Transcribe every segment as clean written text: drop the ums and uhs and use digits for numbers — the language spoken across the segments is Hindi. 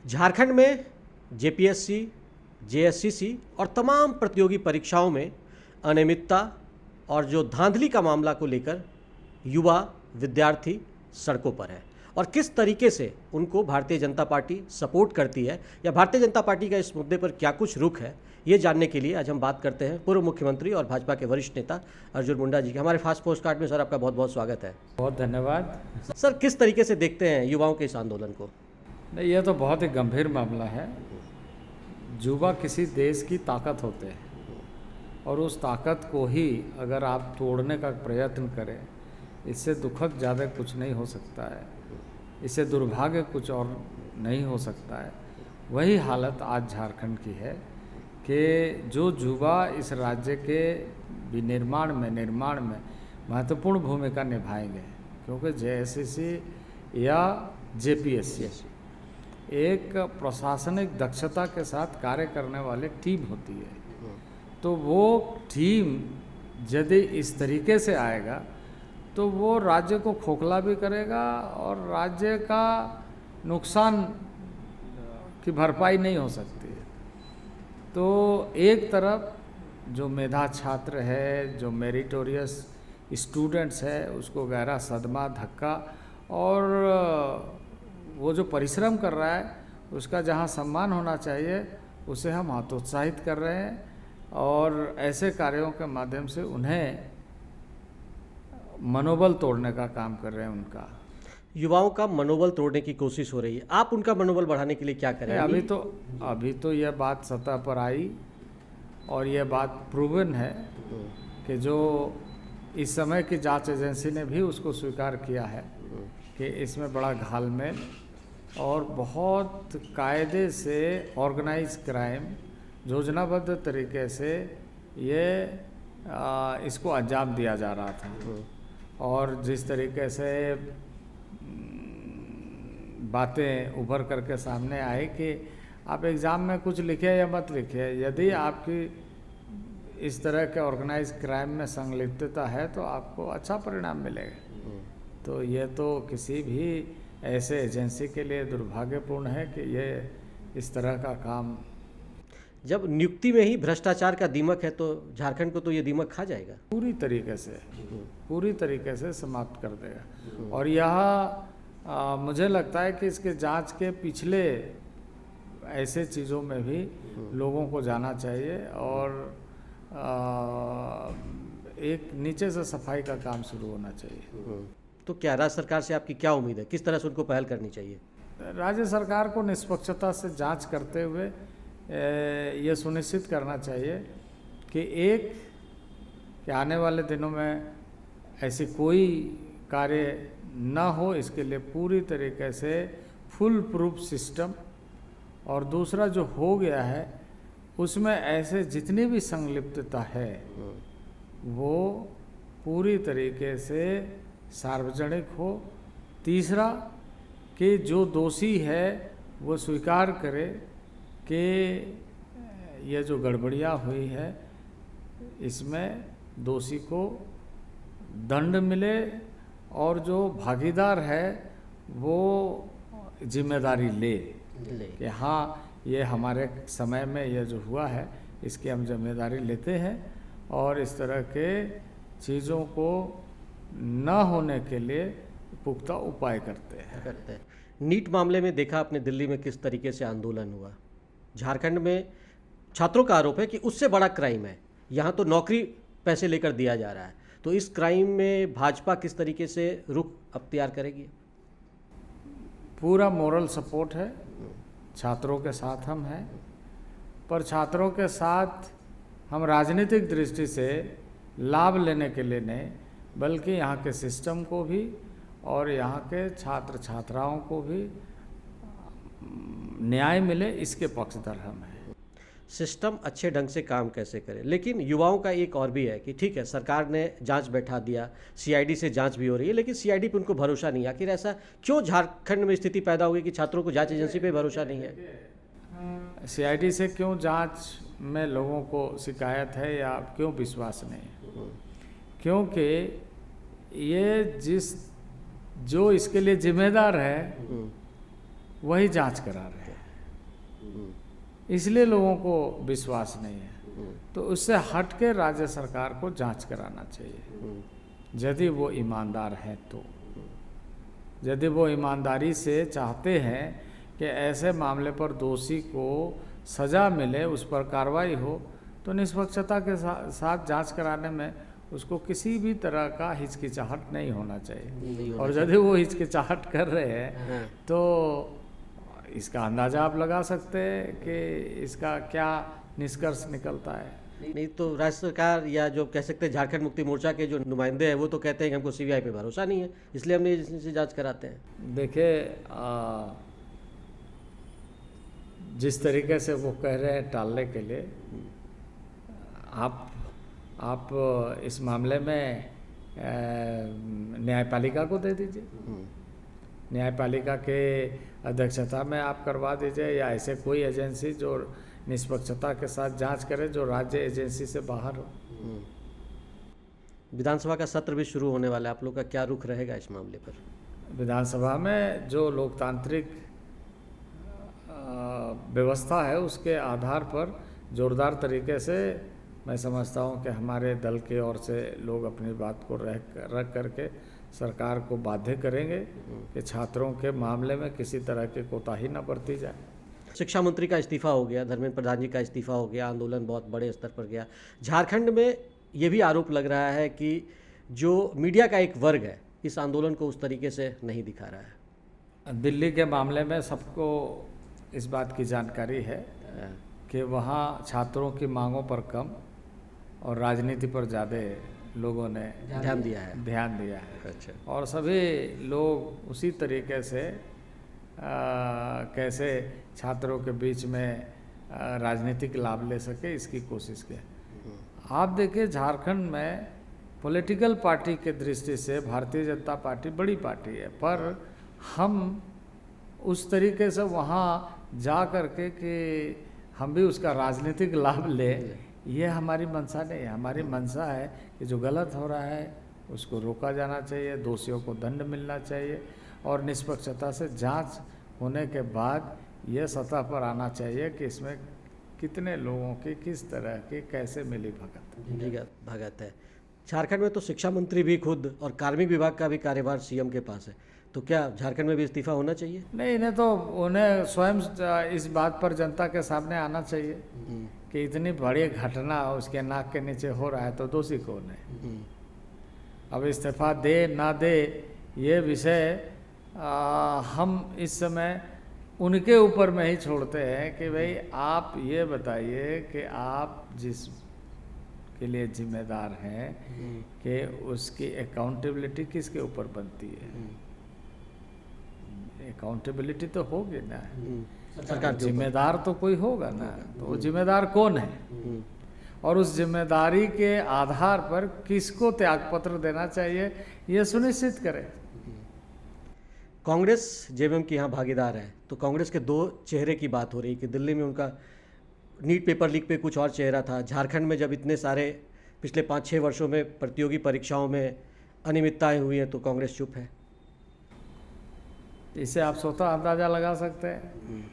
झारखंड में जेपीएससी, जेएससीसी और तमाम प्रतियोगी परीक्षाओं में अनियमितता और जो धांधली का मामला को लेकर युवा विद्यार्थी सड़कों पर है और किस तरीके से उनको भारतीय जनता पार्टी सपोर्ट करती है या भारतीय जनता पार्टी का इस मुद्दे पर क्या कुछ रुख है, ये जानने के लिए आज हम बात करते हैं पूर्व मुख्यमंत्री और भाजपा के वरिष्ठ नेता अर्जुन मुंडा जी के। हमारे फास्ट पोस्ट कार्ड में सर आपका बहुत बहुत स्वागत है। बहुत धन्यवाद। सर, किस तरीके से देखते हैं युवाओं के इस आंदोलन को? नहीं, यह तो बहुत ही गंभीर मामला है। युवा किसी देश की ताकत होते हैं और उस ताकत को ही अगर आप तोड़ने का प्रयत्न करें, इससे दुखद ज़्यादा कुछ नहीं हो सकता है, इससे दुर्भाग्य कुछ और नहीं हो सकता है। वही हालत आज झारखंड की है कि जो युवा इस राज्य के विनिर्माण में महत्वपूर्ण भूमिका निभाएंगे, क्योंकि जेएससीसी या जेपीएससी एक प्रशासनिक दक्षता के साथ कार्य करने वाली टीम होती है। तो वो टीम यदि इस तरीके से आएगा तो वो राज्य को खोखला भी करेगा और राज्य का नुकसान की भरपाई नहीं हो सकती है। तो एक तरफ जो मेधा छात्र है, जो मेरिटोरियस स्टूडेंट्स है, उसको गहरा सदमा, धक्का, और वो जो परिश्रम कर रहा है उसका जहाँ सम्मान होना चाहिए उसे हम हतोत्साहित कर रहे हैं और ऐसे कार्यों के माध्यम से उन्हें मनोबल तोड़ने का काम कर रहे हैं। उनका युवाओं का मनोबल तोड़ने की कोशिश हो रही है, आप उनका मनोबल बढ़ाने के लिए क्या करें? अभी तो यह बात सतह पर आई और यह बात प्रूवन है कि जो इस समय की जांच एजेंसी ने भी उसको स्वीकार किया है कि इसमें बड़ा घालमेल और बहुत कायदे से ऑर्गेनाइज क्राइम, योजनाबद्ध तरीके से ये इसको अंजाम दिया जा रहा था। और जिस तरीके से बातें उभर करके सामने आई कि आप एग्ज़ाम में कुछ लिखे या मत लिखे, यदि आपकी इस तरह के ऑर्गेनाइज क्राइम में संलिप्तता है तो आपको अच्छा परिणाम मिलेगा। तो ये तो किसी भी ऐसे एजेंसी के लिए दुर्भाग्यपूर्ण है कि ये इस तरह का काम। जब नियुक्ति में ही भ्रष्टाचार का दीमक है तो झारखंड को तो ये दीमक खा जाएगा, पूरी तरीके से समाप्त कर देगा। और यह मुझे लगता है कि इसके जांच के पिछले ऐसे चीज़ों में भी लोगों को जाना चाहिए और एक नीचे से सफाई का काम शुरू होना चाहिए। तो क्या राज्य सरकार से आपकी क्या उम्मीद है, किस तरह से उनको पहल करनी चाहिए? राज्य सरकार को निष्पक्षता से जांच करते हुए ये सुनिश्चित करना चाहिए कि आने वाले दिनों में ऐसी कोई कार्य न हो, इसके लिए पूरी तरीके से फुल प्रूफ सिस्टम, और दूसरा जो हो गया है उसमें ऐसे जितनी भी संलिप्तता है वो पूरी तरीके से सार्वजनिक हो। तीसरा कि जो दोषी है वो स्वीकार करे कि यह जो गड़बड़ियाँ हुई है इसमें दोषी को दंड मिले और जो भागीदार है वो जिम्मेदारी ले कि हाँ, ये हमारे समय में यह जो हुआ है इसकी हम जिम्मेदारी लेते हैं और इस तरह के चीज़ों को न होने के लिए पुख्ता उपाय करते हैं। नीट मामले में देखा आपने दिल्ली में किस तरीके से आंदोलन हुआ। झारखंड में छात्रों का आरोप है कि उससे बड़ा क्राइम है, यहाँ तो नौकरी पैसे लेकर दिया जा रहा है। तो इस क्राइम में भाजपा किस तरीके से रुख अख्तियार करेगी? पूरा मोरल सपोर्ट है, छात्रों के साथ हम हैं, पर छात्रों के साथ हम राजनीतिक दृष्टि से लाभ लेने के लिए नहीं, बल्कि यहाँ के सिस्टम को भी और यहाँ के छात्र छात्राओं को भी न्याय मिले, इसके पक्षधर हम हैं। सिस्टम अच्छे ढंग से काम कैसे करे, लेकिन युवाओं का एक और भी है कि ठीक है, सरकार ने जांच बैठा दिया, सीआईडी से जांच भी हो रही है, लेकिन सीआईडी पे उनको भरोसा नहीं। आखिर ऐसा क्यों झारखंड में स्थिति पैदा हुई कि छात्रों को जांच एजेंसी पे भरोसा नहीं है? सीआईडी से क्यों जांच में लोगों को शिकायत है या क्यों विश्वास नहीं? क्योंकि ये जो इसके लिए जिम्मेदार है वही जांच करा रहे हैं। इसलिए लोगों को विश्वास नहीं है। तो उससे हट के राज्य सरकार को जांच कराना चाहिए, यदि वो ईमानदार है तो। यदि वो ईमानदारी से चाहते हैं कि ऐसे मामले पर दोषी को सज़ा मिले, उस पर कार्रवाई हो, तो निष्पक्षता के साथ जांच कराने में उसको किसी भी तरह का हिचकिचाहट नहीं होना चाहिए। और यदि वो हिचकिचाहट कर रहे हैं तो इसका अंदाज़ा आप लगा सकते हैं कि इसका क्या निष्कर्ष निकलता है। नहीं तो राज्य सरकार या जो कह सकते हैं झारखंड मुक्ति मोर्चा के जो नुमाइंदे हैं वो तो कहते हैं कि हमको सीबीआई पे भरोसा नहीं है, इसलिए हमने एजेंसी से जांच कराते हैं। देखिए, जिस तरीके से वो कह रहे हैं टालने के लिए, आप इस मामले में न्यायपालिका को दे दीजिए, न्यायपालिका के अध्यक्षता में आप करवा दीजिए, या ऐसे कोई एजेंसी जो निष्पक्षता के साथ जांच करे, जो राज्य एजेंसी से बाहर हो। विधानसभा का सत्र भी शुरू होने वाला है, आप लोग का क्या रुख रहेगा इस मामले पर? विधानसभा में जो लोकतांत्रिक व्यवस्था है उसके आधार पर जोरदार तरीके से मैं समझता हूं कि हमारे दल की ओर से लोग अपनी बात को रख करके सरकार को बाध्य करेंगे कि छात्रों के मामले में किसी तरह की कोताही न बरती जाए। शिक्षा मंत्री का इस्तीफा हो गया, धर्मेंद्र प्रधान जी का इस्तीफा हो गया, आंदोलन बहुत बड़े स्तर पर गया। झारखंड में ये भी आरोप लग रहा है कि जो मीडिया का एक वर्ग है इस आंदोलन को उस तरीके से नहीं दिखा रहा है। दिल्ली के मामले में सबको इस बात की जानकारी है कि वहाँ छात्रों की मांगों पर कम और राजनीति पर ज़्यादा लोगों ने ध्यान दिया है। अच्छा। और सभी लोग उसी तरीके से कैसे छात्रों के बीच में राजनीतिक लाभ ले सके इसकी कोशिश की। आप देखिए, झारखंड में पॉलिटिकल पार्टी के दृष्टि से भारतीय जनता पार्टी बड़ी पार्टी है, पर हम उस तरीके से वहाँ जा कर के कि हम भी उसका राजनीतिक लाभ ले, ये हमारी मंशा नहीं है। हमारी मंशा है कि जो गलत हो रहा है उसको रोका जाना चाहिए, दोषियों को दंड मिलना चाहिए, और निष्पक्षता से जांच होने के बाद ये सतह पर आना चाहिए कि इसमें कितने लोगों की किस तरह की कैसे मिली भगत है। झारखंड में तो शिक्षा मंत्री भी खुद और कार्मिक विभाग का भी कार्यभार सीएम के पास है, तो क्या झारखंड में भी इस्तीफा होना चाहिए? नहीं, इन्हें तो उन्हें स्वयं इस बात पर जनता के सामने आना चाहिए कि इतनी बड़ी घटना उसके नाक के नीचे हो रहा है तो दोषी कौन है। अब इस्तीफा दे ना दे ये विषय हम इस समय उनके ऊपर में ही छोड़ते हैं कि भाई आप ये बताइए कि आप जिस के लिए जिम्मेदार हैं कि उसकी अकाउंटेबिलिटी किसके ऊपर बनती है। अकाउंटेबिलिटी तो होगी ना, सरकार जिम्मेदार तो कोई होगा ना, तो वो जिम्मेदार कौन है और उस जिम्मेदारी के आधार पर किसको त्यागपत्र देना चाहिए ये सुनिश्चित करें। कांग्रेस जेवीएम की यहाँ भागीदार है, तो कांग्रेस के दो चेहरे की बात हो रही है कि दिल्ली में उनका नीट पेपर लीक पे कुछ और चेहरा था, झारखंड में जब इतने सारे पिछले 5-6 वर्षों में प्रतियोगी परीक्षाओं में अनियमितताएं हुई हैं तो कांग्रेस चुप है। इसे आप स्वतः अंदाज़ा लगा सकते हैं।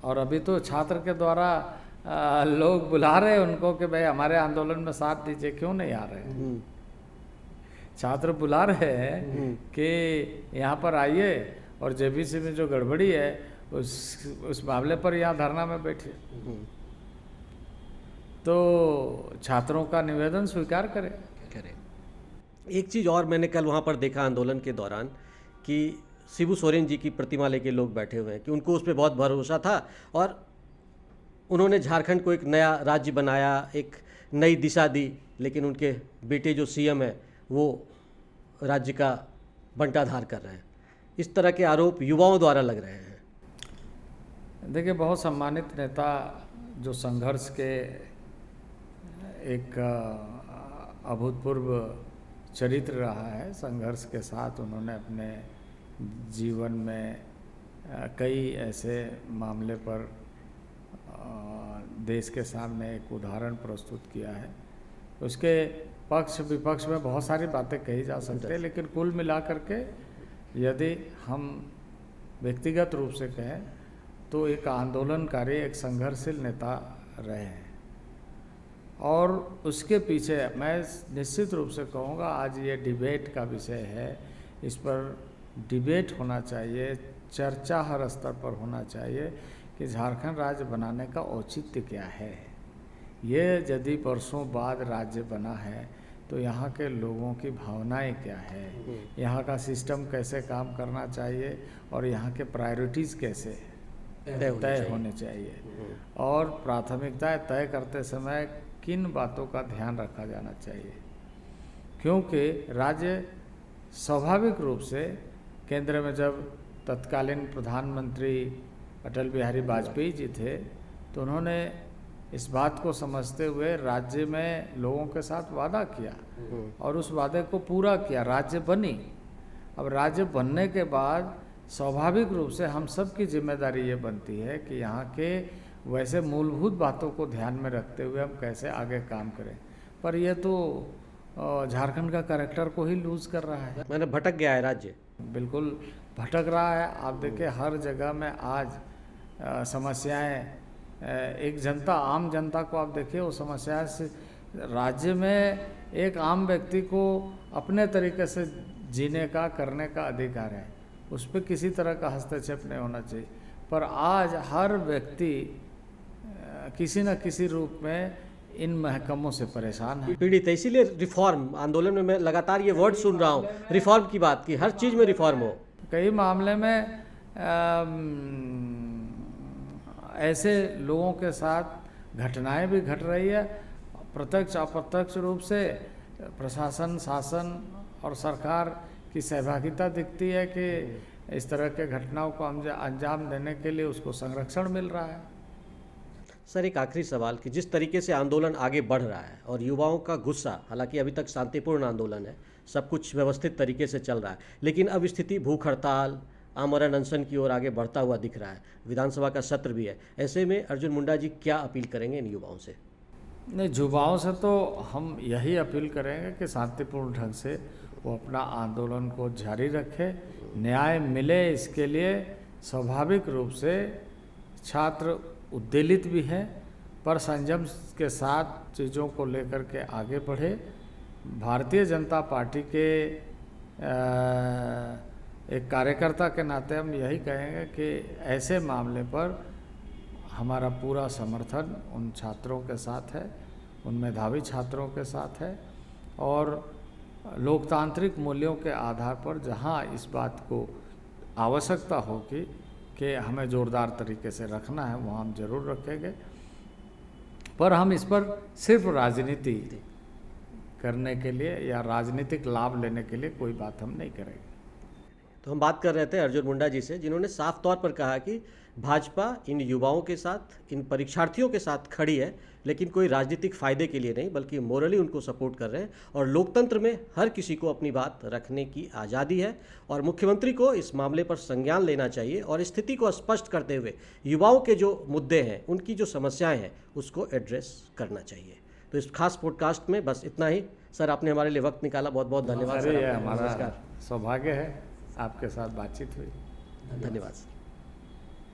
और अभी तो छात्र के द्वारा लोग बुला रहे हैं उनको कि भाई हमारे आंदोलन में साथ दीजिए, क्यों नहीं आ रहे? छात्र बुला रहे हैं कि यहाँ पर आइए और जेबीसी में जो गड़बड़ी है उस मामले पर यहाँ धरना में बैठिए। तो छात्रों का निवेदन स्वीकार करें। एक चीज़ और मैंने कल वहाँ पर देखा आंदोलन के दौरान कि शिबू सोरेन जी की प्रतिमा लेके लोग बैठे हुए हैं कि उनको उस पर बहुत भरोसा था और उन्होंने झारखंड को एक नया राज्य बनाया, एक नई दिशा दी, लेकिन उनके बेटे जो सीएम है वो राज्य का बंटाधार कर रहे हैं। इस तरह के आरोप युवाओं द्वारा लग रहे हैं। देखिए, बहुत सम्मानित नेता जो संघर्ष के एक अभूतपूर्व चरित्र रहा है, संघर्ष के साथ उन्होंने अपने जीवन में कई ऐसे मामले पर देश के सामने एक उदाहरण प्रस्तुत किया है। उसके पक्ष विपक्ष में बहुत सारी बातें कही जा सकती है, लेकिन कुल मिलाकर के यदि हम व्यक्तिगत रूप से कहें तो एक आंदोलनकारी, एक संघर्षशील नेता रहे हैं। और उसके पीछे मैं निश्चित रूप से कहूँगा, आज ये डिबेट का विषय है, इस पर डिबेट होना चाहिए, चर्चा हर स्तर पर होना चाहिए कि झारखंड राज्य बनाने का औचित्य क्या है। ये यदि वर्षों बाद राज्य बना है तो यहाँ के लोगों की भावनाएं क्या है, यहाँ का सिस्टम कैसे काम करना चाहिए और यहाँ के प्रायोरिटीज़ कैसे तय होने चाहिए, और प्राथमिकताएं तय करते समय किन बातों का ध्यान रखा जाना चाहिए। क्योंकि राज्य स्वाभाविक रूप से केंद्र में जब तत्कालीन प्रधानमंत्री अटल बिहारी वाजपेयी जी थे तो उन्होंने इस बात को समझते हुए राज्य में लोगों के साथ वादा किया और उस वादे को पूरा किया, राज्य बनी। अब राज्य बनने के बाद स्वाभाविक रूप से हम सब की जिम्मेदारी ये बनती है कि यहाँ के वैसे मूलभूत बातों को ध्यान में रखते हुए हम कैसे आगे काम करें। पर यह तो झारखंड का कैरेक्टर को ही लूज कर रहा है, मैंने भटक गया है राज्य, बिल्कुल भटक रहा है। आप देखिए हर जगह में आज समस्याएं, एक जनता, आम जनता को आप देखिए, वो समस्याएं से राज्य में एक आम व्यक्ति को अपने तरीके से जीने का, करने का अधिकार है, उस पर किसी तरह का हस्तक्षेप नहीं होना चाहिए। पर आज हर व्यक्ति किसी न किसी रूप में इन महकमों से परेशान है, पीड़ित है। इसीलिए रिफॉर्म आंदोलन में मैं लगातार ये वर्ड सुन रहा हूँ, रिफॉर्म की बात की, हर चीज़ में रिफॉर्म हो। कई मामले में ऐसे लोगों के साथ घटनाएं भी घट रही है, प्रत्यक्ष अप्रत्यक्ष रूप से प्रशासन, शासन और सरकार की सहभागिता दिखती है कि इस तरह के घटनाओं को अंजाम देने के लिए उसको संरक्षण मिल रहा है। सर, एक आखिरी सवाल कि जिस तरीके से आंदोलन आगे बढ़ रहा है और युवाओं का गुस्सा, हालांकि अभी तक शांतिपूर्ण आंदोलन है, सब कुछ व्यवस्थित तरीके से चल रहा है, लेकिन अब स्थिति भूख हड़ताल, आमरण अनशन की ओर आगे बढ़ता हुआ दिख रहा है, विधानसभा का सत्र भी है। ऐसे में अर्जुन मुंडा जी क्या अपील करेंगे इन युवाओं से? नहीं, युवाओं से तो हम यही अपील करेंगे कि शांतिपूर्ण ढंग से वो अपना आंदोलन को जारी रखे, न्याय मिले इसके लिए स्वाभाविक रूप से छात्र उद्वेलित भी हैं, पर संयम के साथ चीज़ों को लेकर के आगे बढ़े। भारतीय जनता पार्टी के एक कार्यकर्ता के नाते हम यही कहेंगे कि ऐसे मामले पर हमारा पूरा समर्थन उन छात्रों के साथ है, उन मेधावी छात्रों के साथ है, और लोकतांत्रिक मूल्यों के आधार पर जहां इस बात को आवश्यकता होगी कि हमें जोरदार तरीके से रखना है, वहाँ हम जरूर रखेंगे। पर हम इस पर सिर्फ राजनीति करने के लिए या राजनीतिक लाभ लेने के लिए कोई बात हम नहीं करेंगे। तो हम बात कर रहे थे अर्जुन मुंडा जी से, जिन्होंने साफ तौर पर कहा कि भाजपा इन युवाओं के साथ, इन परीक्षार्थियों के साथ खड़ी है, लेकिन कोई राजनीतिक फ़ायदे के लिए नहीं, बल्कि मोरली उनको सपोर्ट कर रहे हैं। और लोकतंत्र में हर किसी को अपनी बात रखने की आज़ादी है और मुख्यमंत्री को इस मामले पर संज्ञान लेना चाहिए और स्थिति को स्पष्ट करते हुए युवाओं के जो मुद्दे हैं, उनकी जो समस्याएं हैं, उसको एड्रेस करना चाहिए। तो इस खास पॉडकास्ट में बस इतना ही। सर, आपने हमारे लिए वक्त निकाला, बहुत बहुत धन्यवाद। सर, हमारा सौभाग्य है आपके साथ बातचीत हुई। धन्यवाद सर।